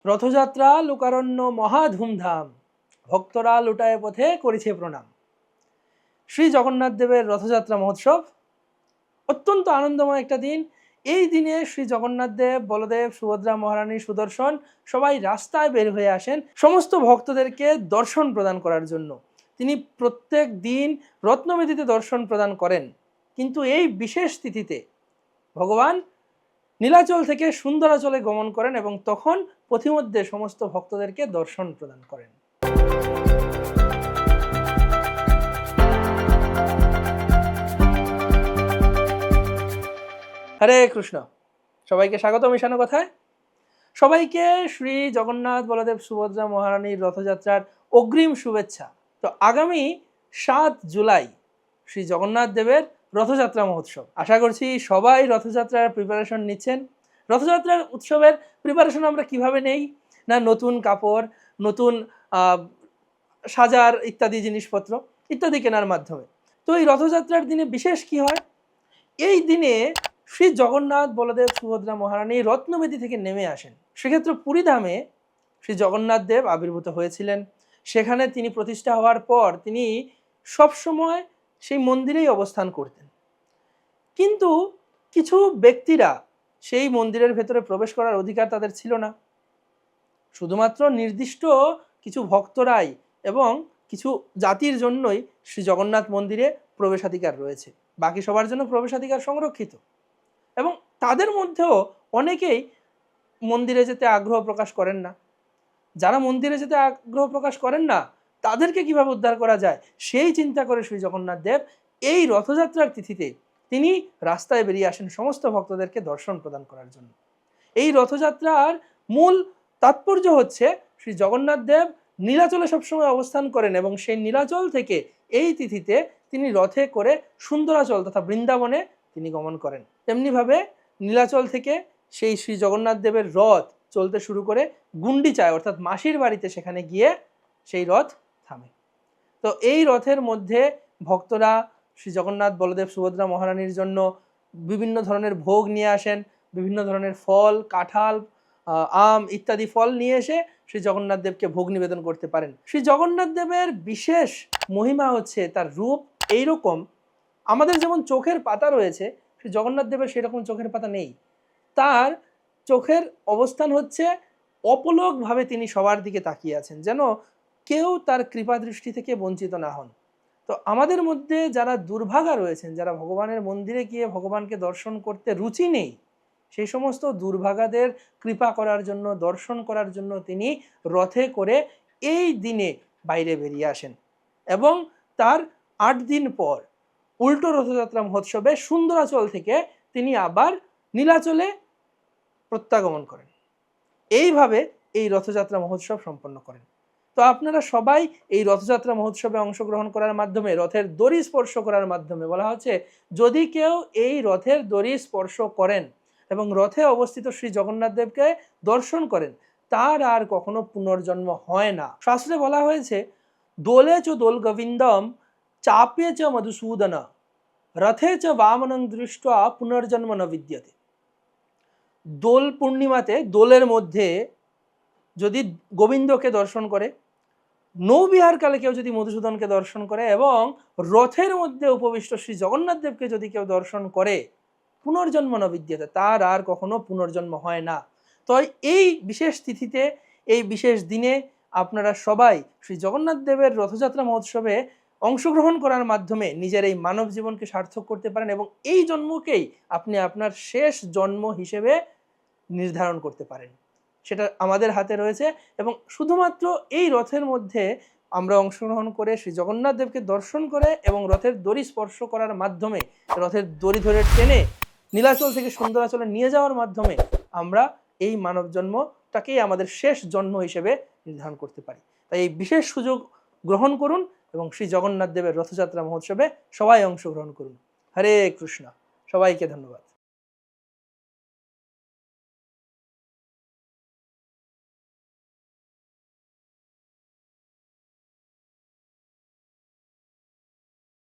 রথযাত্রা লোকারণ্য মহা ধুমধাম, ভক্তরা লুটায় পথে করেছে প্রণাম। শ্রী জগন্নাথ দেবের রথযাত্রা মহোৎসব অত্যন্ত আনন্দময় একটা দিন। এই দিনে শ্রী জগন্নাথ দেব, বলদেব, সুভদ্রা মহারানী, সুদর্শন সবাই রাস্তায় বের হয়ে আসেন সমস্ত ভক্তদেরকে দর্শন প্রদান করার জন্য। তিনি প্রত্যেক দিন রত্নবেদিতে দর্শন প্রদান করেন, কিন্তু এই বিশেষ তিথিতে ভগবান নীলাচল থেকে সুন্দরাচলে গমন করেন এবং তখন পথিমধ্যে সমস্ত ভক্তদেরকে দর্শন প্রদান করেন। হরে কৃষ্ণ, সবাইকে স্বাগত মিশানো কথায়। সবাইকে শ্রী জগন্নাথ, বলদেব, সুভদ্রা মহারানীর রথযাত্রার অগ্রিম শুভেচ্ছা। তো আগামী 7 জুলাই শ্রী জগন্নাথ দেবের রথযাত্রা মহোৎসব। আশা করছি সবাই রথযাত্রার প্রিপারেশন নিচ্ছেন। রথযাত্রার উৎসবের প্রিপারেশন আমরা কিভাবে নেই না, নতুন কাপড়, নতুন সাজার ইত্যাদি জিনিসপত্র ইত্যাদি কেনার মাধ্যমে। তো এই রথযাত্রার দিনে বিশেষ কি হয়, এই দিনে শ্রী জগন্নাথ, বলদেব, সুভদ্রা মহারানী রত্নবেদী থেকে নেমে আসেন। সেক্ষেত্রে পুরীধামে শ্রী জগন্নাথ দেব আবির্ভূত হয়েছিলেন। সেখানে তিনি প্রতিষ্ঠা হওয়ার পর তিনি সবসময় সেই মন্দিরেই অবস্থান করতেন। কিন্তু কিছু ব্যক্তিরা সেই মন্দিরের ভেতরে প্রবেশ করার অধিকার তাদের ছিল না। শুধুমাত্র নির্দিষ্ট কিছু ভক্তরাই এবং কিছু জাতির জন্যই শ্রী জগন্নাথ মন্দিরে প্রবেশাধিকার রয়েছে, বাকি সবার জন্য প্রবেশাধিকার সংরক্ষিত। এবং তাদের মধ্যেও অনেকেই মন্দিরে যেতে আগ্রহ প্রকাশ করেন না। যারা মন্দিরে যেতে আগ্রহ প্রকাশ করেন না, তাদেরকে কিভাবে উদ্ধার করা যায় সেই চিন্তা করে শ্রী জগন্নাথ দেব এই রথযাত্রার তিথিতে তিনি রাস্তায় বেরিয়ে আসেন সমস্ত ভক্তদেরকে দর্শন প্রদান করার জন্য। এই রথযাত্রার মূল তাৎপর্য হচ্ছে শ্রী জগন্নাথ দেব নীলাচলে সবসময় অবস্থান করেন এবং সেই নীলাচল থেকে এই তিথিতে তিনি রথে করে সুন্দরাচল তথা বৃন্দাবনে তিনি গমন করেন। তেমনিভাবে নীলাচল থেকে সেই শ্রী জগন্নাথ দেবের রথ চলতে শুরু করে গুন্ডিচায় অর্থাৎ মাসির বাড়িতে, সেখানে গিয়ে সেই রথ থামে। তো এই রথের মধ্যে ভক্তরা শ্রী জগন্নাথ, বলদেব, সুভদ্রা মহারানীর জন্য বিভিন্ন ধরনের ভোগ নিয়ে আসেন। বিভিন্ন ধরনের ফল, কাঁঠাল, আম ইত্যাদি ফল নিয়ে এসে শ্রী জগন্নাথ দেবকে ভোগ নিবেদন করতে পারেন। শ্রী জগন্নাথ দেবের বিশেষ মহিমা হচ্ছে তার রূপ এইরকম। আমাদের যেমন চোখের পাতা রয়েছে, শ্রী জগন্নাথ দেবের সেরকম চোখের পাতা নেই। তার চোখের অবস্থান হচ্ছে অপলকভাবে তিনি সবার দিকে তাকিয়ে আছেন, যেন কেউ তার কৃপা দৃষ্টি থেকে বঞ্চিত না হন। তো আমাদের মধ্যে যারা দুর্ভাগা রয়েছেন, যারা ভগবানের মন্দিরে গিয়ে ভগবানকে দর্শন করতে রুচি নেই, সেই সমস্ত দুর্ভাগাদের কৃপা করার জন্য, দর্শন করার জন্য তিনি রথে করে এই দিনে বাইরে বেরিয়ে আসেন এবং তার 8 দিন পর উল্টো রথযাত্রা মহোৎসবে সুন্দরাচল থেকে তিনি আবার নীলাচলে প্রত্যাগমন করেন। এইভাবে এই রথযাত্রা মহোৎসব সম্পন্ন করেন। তো আপনারা সবাই এই রথযাত্রা মহোৎসবে অংশগ্রহণ করার মাধ্যমে, রথের দড়ি স্পর্শ করার মাধ্যমে, বলা হচ্ছে যদি কেউ এই রথের দড়ি স্পর্শ করেন এবং রথে অবস্থিত শ্রী জগন্নাথ দেবকে দর্শন করেন, তার আর কখনো পুনর্জন্ম হয় না। শাস্ত্রে বলা হয়েছে দোলে চ দোল গোবিন্দম চাপে চ মধুসূদন রথে চ বামনং দৃষ্টা পুনর্জন্ম ন বিদ্যতে। দোল পূর্ণিমাতে দোলের মধ্যে যদি গোবিন্দকে দর্শন করে, নৌবিহারকালে কেউ যদি মধুসূদনকে দর্শন করে এবং রথের মধ্যে উপবিষ্ট শ্রী জগন্নাথ দেবকে যদি কেউ দর্শন করে, পুনর্জন্ম ন বিদ্যতে, তার আর কখনো পুনর্জন্ম হয় না। তো এই বিশেষ তিথিতে, এই বিশেষ দিনে আপনারা সবাই শ্রী জগন্নাথ দেবের রথযাত্রা মহোৎসবে অংশগ্রহণ করার মাধ্যমে নিজের এই মানব জীবনকে সার্থক করতে পারেন এবং এই জন্মকেই আপনি আপনার শেষ জন্ম হিসেবে নির্ধারণ করতে পারেন। সেটা আমাদের হাতে রয়েছে এবং শুধুমাত্র এই রথের মধ্যে আমরা অংশগ্রহণ করে শ্রী জগন্নাথ দেবকে দর্শন করে এবং রথের দড়ি স্পর্শ করার মাধ্যমে, রথের দড়ি ধরে টেনে নীলাচল থেকে সুন্দরাচলে নিয়ে যাওয়ার মাধ্যমে আমরা এই মানব জন্মটাকেই আমাদের শেষ জন্ম হিসেবে নির্ধারণ করতে পারি। তাই এই বিশেষ সুযোগ গ্রহণ করুন এবং শ্রী জগন্নাথ দেবের রথযাত্রা মহোৎসবে সবাই অংশগ্রহণ করুন। হরে কৃষ্ণ, সবাইকে ধন্যবাদ।